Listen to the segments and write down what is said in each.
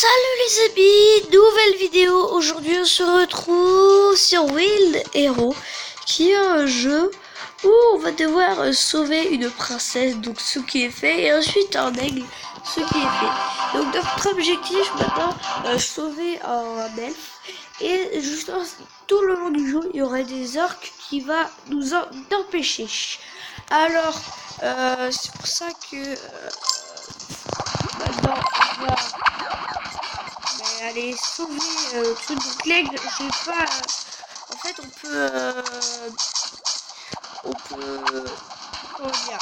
Salut les amis, nouvelle vidéo. Aujourd'hui on se retrouve sur Wild Hero, qui est un jeu où on va devoir sauver une princesse, donc ce qui est fait, et ensuite un aigle, ce qui est fait. Donc notre objectif maintenant, sauver un elfe, et justement tout le long du jeu il y aurait des orques qui va nous en empêcher. Alors c'est pour ça que maintenant on va aller sauver tout. Donc l'aigle, je vais pas. En fait, on peut. Comment dire?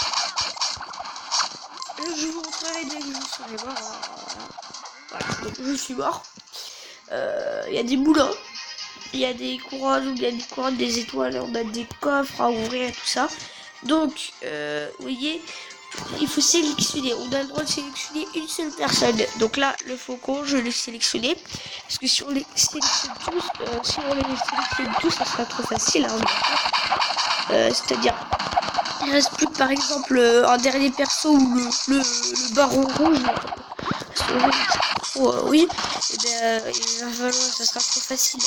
Je vous montrerai dès que vous serez mort. Voilà, donc je suis mort. Il y a des moulins, il y a des couronnes, des étoiles, on a des coffres à ouvrir et tout ça. Donc, vous voyez, il faut sélectionner. On a le droit de sélectionner une seule personne. Donc là, le faucon, je l'ai sélectionné. Parce que si on les sélectionne tous, ça sera trop facile. Hein, c'est-à-dire, il reste plus que par exemple un dernier perso ou le baron rouge. Oui, et bien, il va falloir, ça sera trop facile.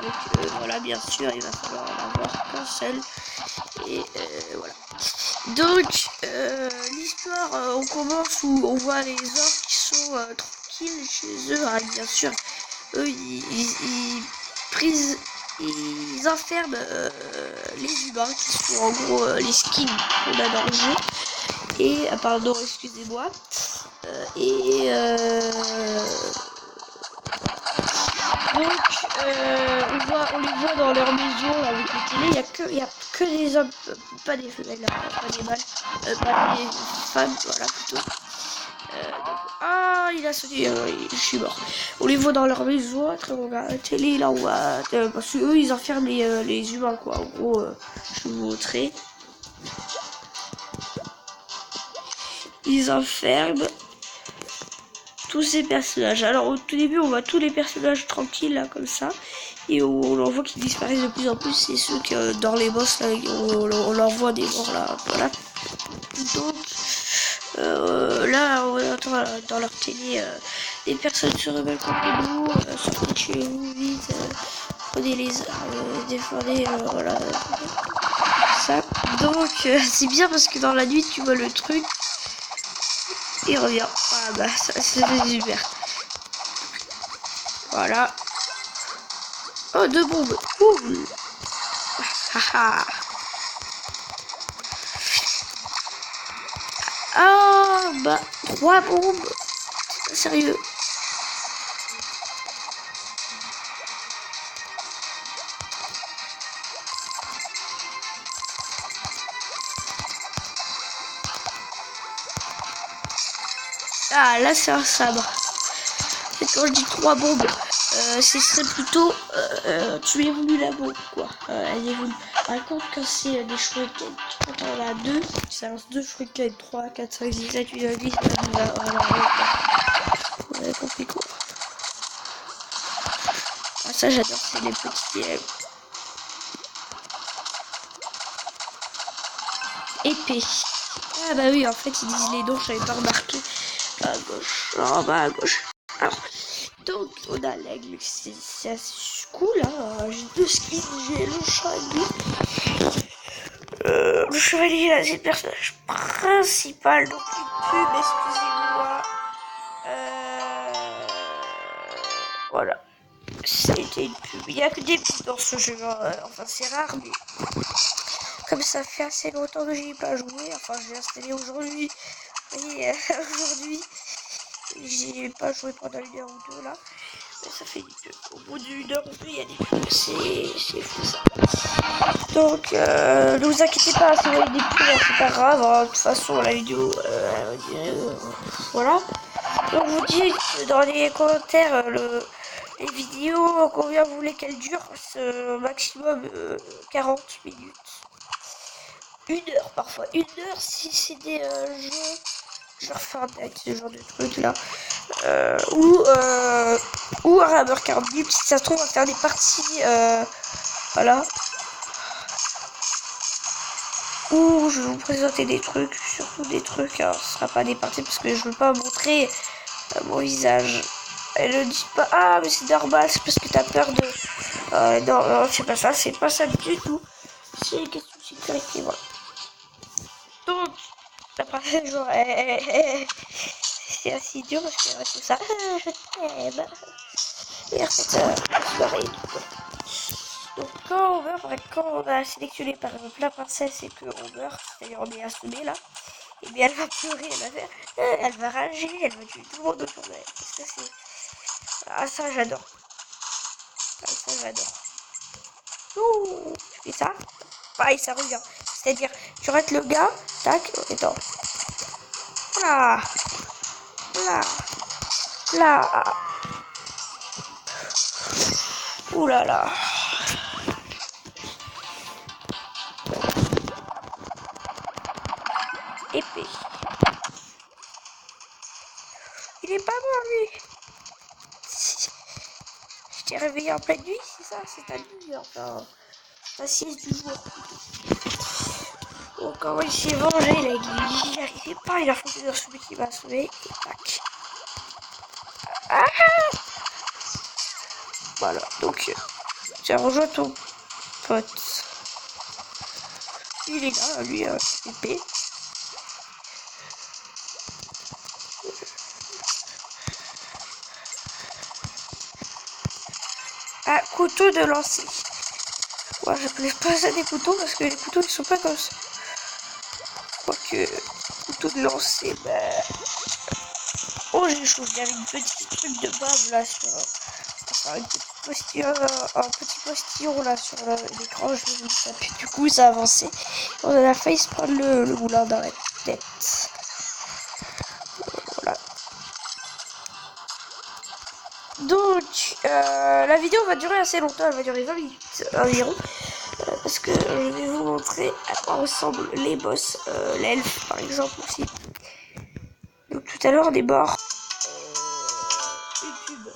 Donc voilà, bien sûr, il va falloir en avoir qu'un seul. Et voilà. Donc l'histoire, on commence où on voit les orques qui sont tranquilles chez eux. Bien sûr, eux ils enferment les humains qui sont en gros les skins qu'on a dans le jeu. Et pardon, excusez-moi. Donc on les voit dans leur maison avec les télés. Il y a que des hommes, pas des femelles, pas des mâles, pas des femmes, voilà plutôt. Il a sonné, je suis mort. On les voit dans leur maison, après on regarde la télé, là on voit, parce que eux ils enferment les humains quoi. En gros, je vais vous montrer. Ils enferment tous ces personnages. Alors au tout début on voit tous les personnages tranquilles là comme ça, et on en voit qu'ils disparaissent de plus en plus. C'est ceux que dans les boss là on leur voit des morts là, voilà. Donc là on entend dans leur télé des personnes se rebellent contre nous, sortez de chez vous vite, prenez les armes, défendez, voilà ça. Donc c'est bien parce que dans la nuit tu vois le truc, il revient. Ah bah ça c'est super. Voilà. Oh, 2 bombes. Cool. Haha. Ah bah 3 bombes. Sérieux. Ah là c'est un sabre. Et quand je dis 3 bombes, ce serait plutôt tu évolues la bombe quoi. Elle évolue. Par contre quand c'est des shurikens, quand on a 2, ça lance 2 shurikens, 3, 4, 5, 6, 7, 8, 9, 10, vous avez compris quoi. Ah ça j'adore, c'est les petits épées. Ah bah oui, en fait ils disent les noms, je n'avais pas remarqué. À gauche, en bas à gauche. Alors, donc on a l'aigle, c'est assez cool, hein. J'ai 2 skins, j'ai le chevalier. Le chevalier là c'est le personnage principal, donc une pub, excusez-moi. Voilà. C'était une pub. Il n'y a que des pubs dans ce jeu, hein. Enfin c'est rare, mais comme ça fait assez longtemps que j'y ai pas joué, enfin je l'ai installé aujourd'hui. Et aujourd'hui, j'ai pas joué pendant 1 heure ou 2 là. Mais ça fait au bout d'1 heure ou 2, il y a des pubs, c'est fou ça. Donc, ne vous inquiétez pas, si vous voyez des pubs, c'est pas grave. Hein. De toute façon, la vidéo, voilà. Donc, je vous dis dans les commentaires les vidéos, combien vous voulez qu'elles durent. Maximum 40 minutes. 1 heure parfois. 1 heure si c'est des jeux genre Fortnite, ce genre de truc là. Ou un Hammer Carbide, si ça se trouve on va faire des parties voilà. Ou je vais vous présenter des trucs, surtout des trucs, alors ce sera pas des parties parce que je veux pas montrer mon visage. Elle ne dit pas, ah, mais c'est normal, c'est parce que t'as peur de... non, non, c'est pas ça, c'est pas ça du tout. C'est une question de sécurité, voilà. Donc, la princesse, genre, c'est assez dur parce qu'elle reste tout ça. Je t'aime. Et en fait, donc quand on meurt, quand on a sélectionné par exemple la princesse et qu'on meurt, c'est-à-dire on est assommé là, et bien elle va pleurer, elle va rager, elle va tuer tout le monde autour d'elle. Ça c'est... Ah ça j'adore. Ah, ça j'adore. Ouh, tu fais ça. Pareil ça revient. C'est-à-dire tu rates le gars, tac, attends. Là. Là. Là. Ouh là là. Épée. Il est pas mort lui. Je t'ai réveillé en pleine nuit, c'est ça? C'est ta nuit, enfin. Ta sieste du jour. Oh, comment il s'est vengé, là. Il n'y arrivait pas, il a foncé dans celui qui m'a sauvé. Et tac. Ah, voilà, donc. Tu as rejoint ton pote. Il est là, lui, épée. Ah, couteau de lancer. Ouais, j'appelais pas ça des couteaux parce que les couteaux ne sont pas comme ça. Quoique, couteau de lancer, bah... Oh, j'ai chaud, il y avait une petite truc de bave là sur... Enfin, une petite postillon, un petit postillon là sur l'écran, je me dis ça. Puis du coup, ça a avancé. On a failli se prendre le moulin dans la tête. Voilà. Donc, la vidéo va durer assez longtemps, elle va durer 20 minutes environ. Parce que je vais vous montrer à quoi ressemblent les boss, l'elfe par exemple aussi. Donc tout à l'heure on est mort. Une pub.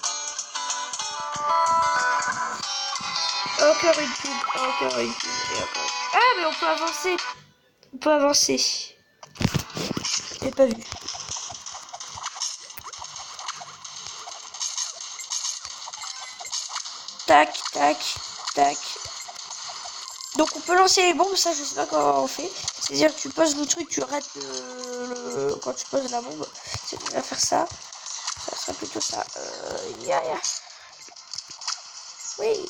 Encore une pub, encore une pub, et encore. Ah mais on peut avancer. On peut avancer. J'ai pas vu. Tac, tac, tac. Donc on peut lancer les bombes, ça je sais pas comment on fait. C'est-à-dire que tu poses le truc, tu arrêtes quand tu poses la bombe. C'est déjà faire ça. Ça serait plutôt ça. Oui.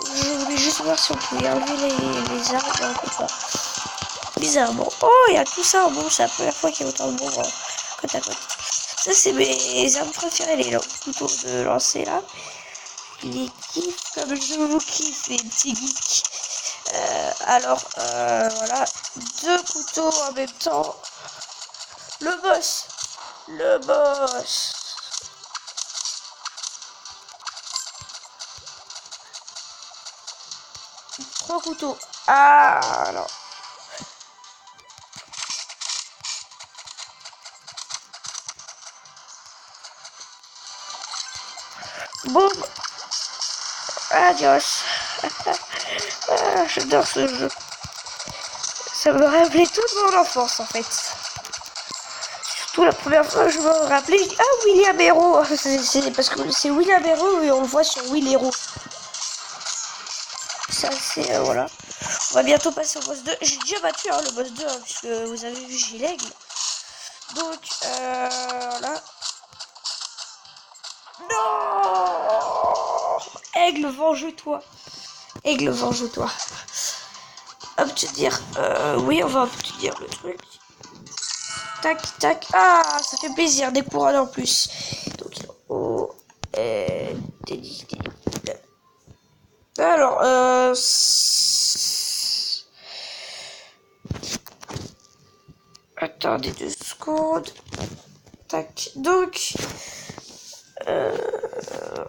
Je voulais juste voir si on pouvait enlever les armes. Non, on peut pas. Bizarrement. Oh, il y a tout ça en bon. C'est la première fois qu'il y a autant de bombes côte à côte. Ça, c'est mes armes préférées, les couteaux de lancer là. Les kiffs comme je vous kiffe, les petits geeks. Alors, voilà. 2 couteaux en même temps. Le boss. Le boss. Trois couteaux. Ah, non. Boum. Adios. Ah, j'adore ce jeu. Ça me rappelait toute mon enfance en fait. Surtout la première fois que je me rappelais, je dis, ah William Hero. C'est parce que c'est William Hero et on le voit sur Will Hero. Ça c'est voilà. On va bientôt passer au boss 2. J'ai déjà battu le boss 2 hein, puisque vous avez vu j'ai l'aigle. Donc voilà. Non, aigle venge-toi. Aigle venge-toi. Obtenir. Oui, on va obtenir le truc. Tac, tac. Ah, ça fait plaisir. Des couronnes en plus. Donc, oh. Alors, attendez 2 secondes. Tac. Donc.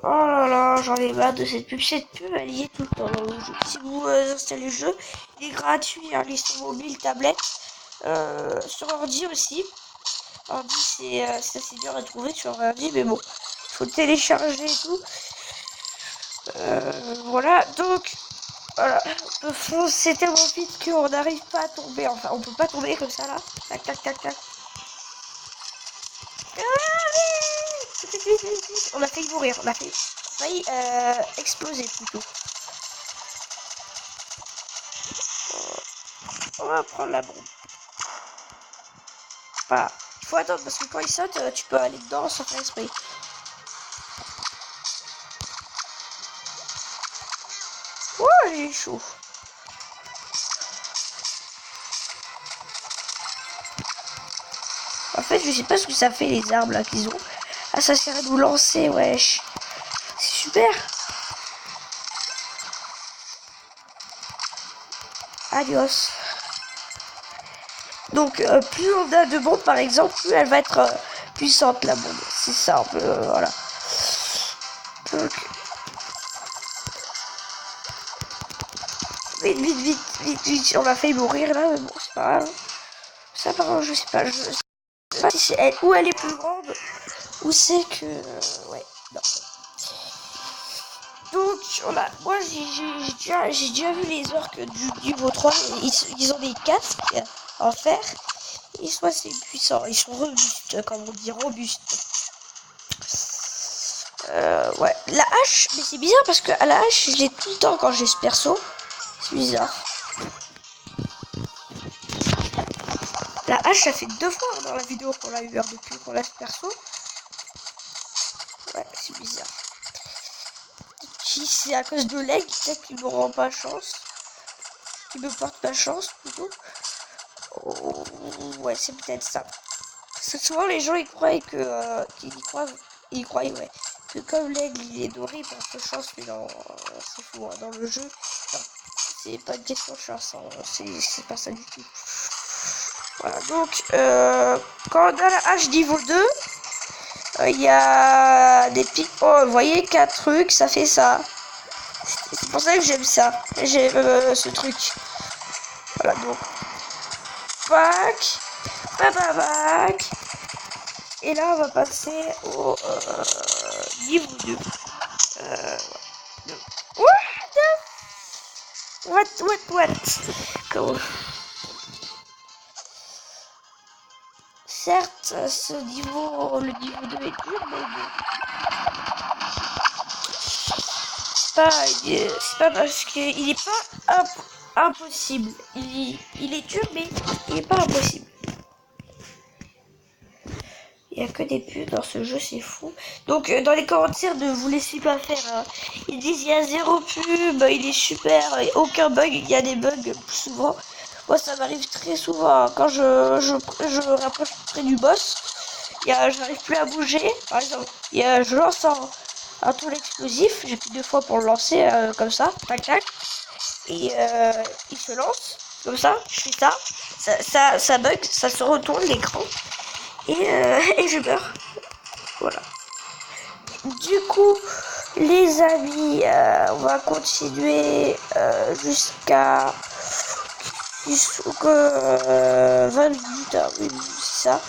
Oh là là, j'en ai marre de cette pub. Cette pub, elle y est tout le temps dans le jeu. Si vous installez le jeu, il est gratuit. Hein, il est sur mobile, tablette, sur ordi aussi. Ordi, c'est assez dur à trouver sur ordi, mais bon, il faut le télécharger et tout. Voilà, donc voilà, le fond c'est tellement vite qu'on n'arrive pas à tomber, enfin on peut pas tomber comme ça là. Tac tac tac tac. Vite, vite, vite, vite. On a failli mourir, on a failli exploser plutôt. On va prendre la bombe. Voilà. Il faut attendre parce que quand il saute, tu peux aller dedans sans faire esprit. Oh, il est chaud. En fait, je sais pas ce que ça fait les armes là qu'ils ont. Ah, ça sert à nous lancer, wesh. C'est super. Adios. Donc, plus on a de bombes, par exemple, plus elle va être puissante, la bombe. C'est ça, un peu, voilà. Donc, vite, vite, vite, vite, vite. On a failli mourir, là, mais bon, c'est pas grave. Ça, par contre, je sais pas. Je sais pas si c'est elle, ou elle est plus grande, ou c'est que... ouais, non. Donc, moi, j'ai déjà vu les orques du niveau 3. Ils ont des casques en fer. Et soit c'est puissant, ils sont robustes, comme on dit, robustes. Ouais, la hache, mais c'est bizarre parce que à la hache, je l'ai tout le temps quand j'ai ce perso. C'est bizarre. La hache, ça fait 2 fois dans la vidéo qu'on l'a eu depuis qu'on l'a ce perso. Ouais, c'est bizarre. Si c'est à cause de l'aigle, peut-être qu'il me rend pas chance. Qu'il me porte pas chance, plutôt. Oh, ouais, c'est peut-être ça. Parce que souvent, les gens, ils croient que... ils croient, ouais. Que comme l'aigle, il est doré, il porte chance, mais non, c'est fou. Hein. Dans le jeu, non. C'est pas une question de chance, hein. C'est pas ça du tout. Voilà, donc, quand on a la hache niveau 2, il y a des pics. Oh, vous voyez, 4 trucs, ça fait ça. C'est pour ça que j'aime ça. J'aime ce truc. Voilà, donc. Pack. Bac. Et là, on va passer au niveau 2. What? Comment? Certes, le niveau 2 est dur, mais bon. C'est pas parce qu'il est pas impossible. Il est dur, mais il est pas impossible. Il n'y a que des pubs dans ce jeu, c'est fou. Donc dans les commentaires, ne vous laissez pas faire. Hein. Ils disent il y a 0 pub, il est super, aucun bug, il y a des bugs plus souvent. Moi ça m'arrive très souvent hein. Quand je rapproche près du boss, j'arrive plus à bouger. Par exemple, je lance un tour explosif, j'ai pris 2 fois pour le lancer comme ça, tac tac. Et il se lance comme ça, je fais ça bug, ça se retourne l'écran. Et je meurs. Voilà. Du coup, les amis, on va continuer jusqu'à 20 minutes. Hein, oui, c'est ça.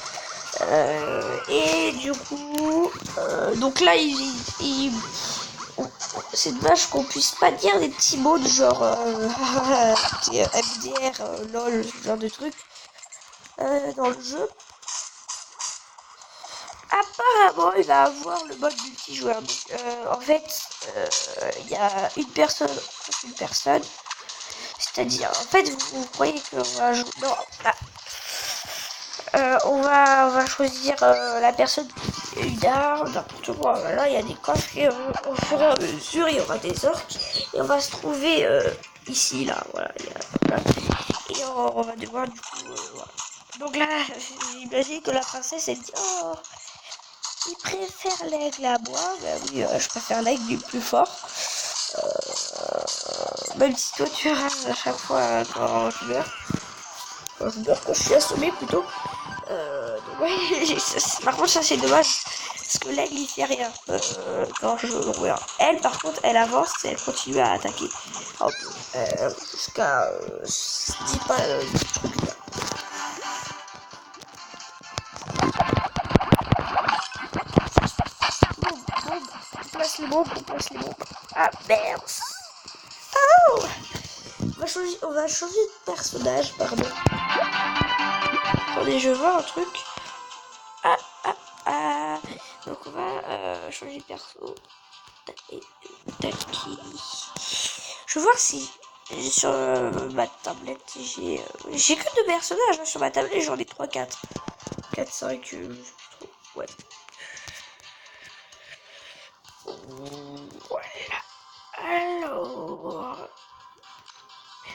Et du coup, donc là, c'est dommage qu'on puisse pas dire des petits mots de genre MDR, LOL, ce genre de trucs dans le jeu. Apparemment, il va avoir le mode multijoueur. Donc, en fait, il y a une personne contre une personne. C'est-à-dire, en fait, vous croyez qu'on va jouer... Non, là. On va choisir la personne qui a une arme, n'importe quoi. Là, il y a des coffres et au fur et à mesure, il y aura des orques. Et on va se trouver ici, là. Voilà, voilà. Et on va devoir, du coup... voilà. Donc là, j'imagine que la princesse, elle dit... Oh, il préfère l'aigle à moi. Ben oui, je préfère l'aigle du plus fort. Même si toi tu rages à chaque fois quand je meurs. Quand je suis assommé plutôt. Donc ouais, par contre ça c'est dommage. Parce que l'aigle il fait rien quand je meurs. Elle par contre elle avance et elle continue à attaquer. Jusqu'à 10 pas du truc là. On place les bombes. Ah merde. Oh, on va changer de personnage, pardon. Attendez, je vois un truc. Donc on va changer de perso. Je veux voir si sur ma tablette j'ai que 2 personnages. Hein. Sur ma tablette j'en ai 3, 4. 4, 5, ouais. Voilà.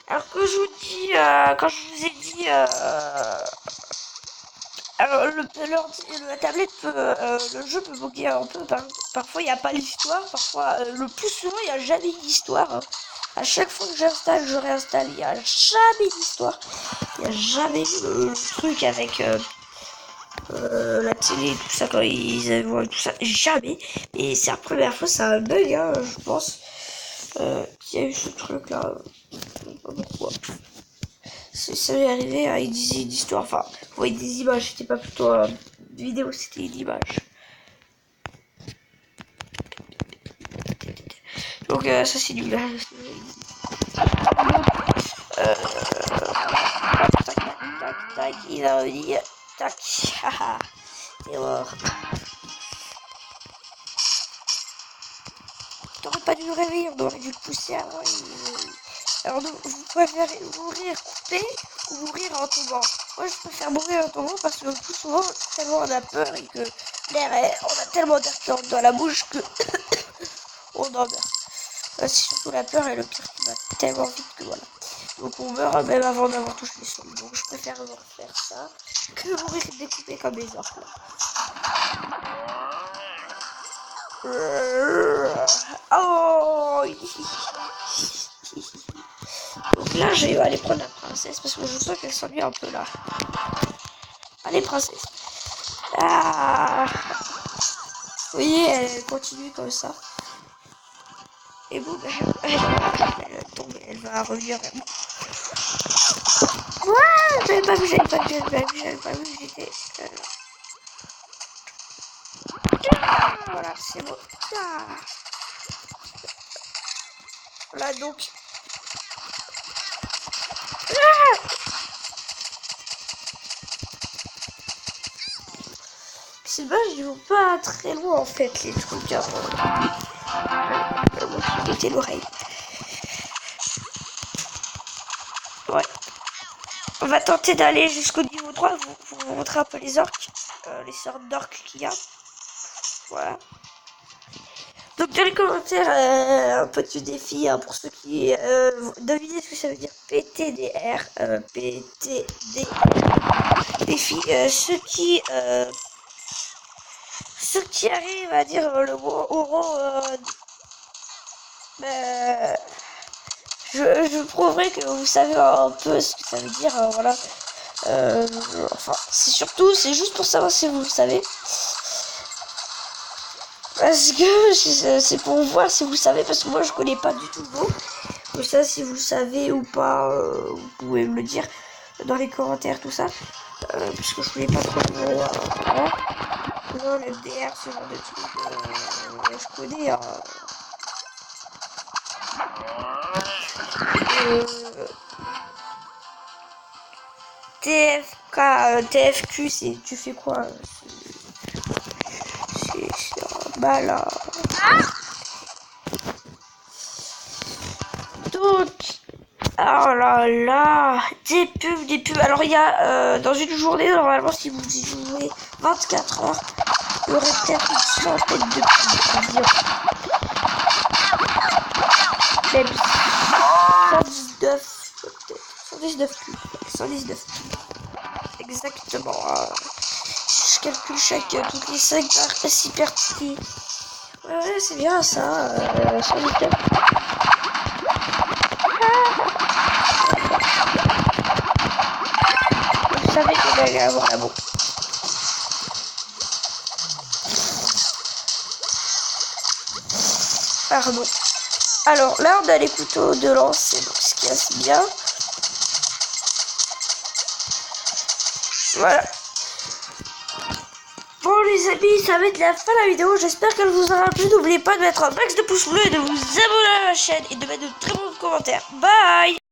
Alors que je vous dis, quand je vous ai dit, alors la tablette le jeu peut bloquer un peu. Parfois il n'y a pas l'histoire, parfois le plus souvent il n'y a jamais d'histoire. Hein. À chaque fois que j'installe, je réinstalle, il n'y a jamais d'histoire. Il n'y a jamais le truc avec la télé, tout ça, quand ils voient tout ça. Jamais. Et c'est la première fois, c'est un bug, hein, je pense. Qu'il y a eu ce truc là. Je sais pas pourquoi. Ça m'est arrivé avec des histoires. Enfin, vous voyez des images, c'était pas plutôt une vidéo, c'était une image. Donc, ça c'est nul. Tac, il a dit. Tac, haha. Et mort. T'aurais pas dû le réveiller, on aurait dû le pousser avant. Alors vous préférez mourir coupé ou mourir en tombant? Moi je préfère mourir en tombant parce que plus souvent tellement on a peur et que l'air on a tellement d'air qui rentre dans la bouche que on en meurt. C'est surtout la peur et le cœur qui va tellement vite que voilà. Donc on meurt même avant d'avoir touché le sol. Donc je préfère faire ça que mourir découpé comme les orques là. Oh. Donc là, je vais aller prendre la princesse parce que je sens qu'elle s'ennuie un peu là. Allez, princesse. Ah. Vous voyez, elle continue comme ça. Et bon, elle tombe, elle va revenir vers moi. Quoi? J'avais pas vu, j'étais là. Voilà, c'est bon. Là, donc. C'est dommage, ils vont pas très loin en fait, les trucs. Mettez l'oreille. Ouais. On va tenter d'aller jusqu'au niveau 3 pour vous montrer un peu les orques. Les sortes d'orques qu'il y a. Voilà. Donc dans les commentaires, un petit défi hein, pour ceux qui devinez ce que ça veut dire PTDR. PTDR. Défi. Ceux qui arrivent à dire le mot auront je prouverai que vous savez un peu ce que ça veut dire, voilà. Enfin, c'est juste pour savoir si vous le savez. Parce que c'est pour voir si vous le savez, parce que moi je connais pas du tout le mot. Comme ça, si vous le savez ou pas, vous pouvez me le dire dans les commentaires, tout ça. Puisque je connais pas trop le mot. Voilà. Non, le DR, ce genre de truc, je connais. TFK, TFQ, c'est tu fais quoi? C'est normal. Donc, oh là là, des pubs. Alors il y a dans une journée normalement si vous y jouez 24 heures, il y aurait peut-être une centaine de pubs. Même 119 peut-être. 119 pubs. 119 pubs. Exactement. Je calcule toutes les 5 par 6 parties. Ouais, c'est bien ça. 119. Vous savez qu'on allait avoir la bombe. Pardon. Alors là, on a les couteaux de lancer, donc ce qui est assez bien. Voilà. Bon, les amis, ça va être la fin de la vidéo. J'espère qu'elle vous aura plu. N'oubliez pas de mettre un max de pouces bleus et de vous abonner à la chaîne et de mettre de très bons commentaires. Bye.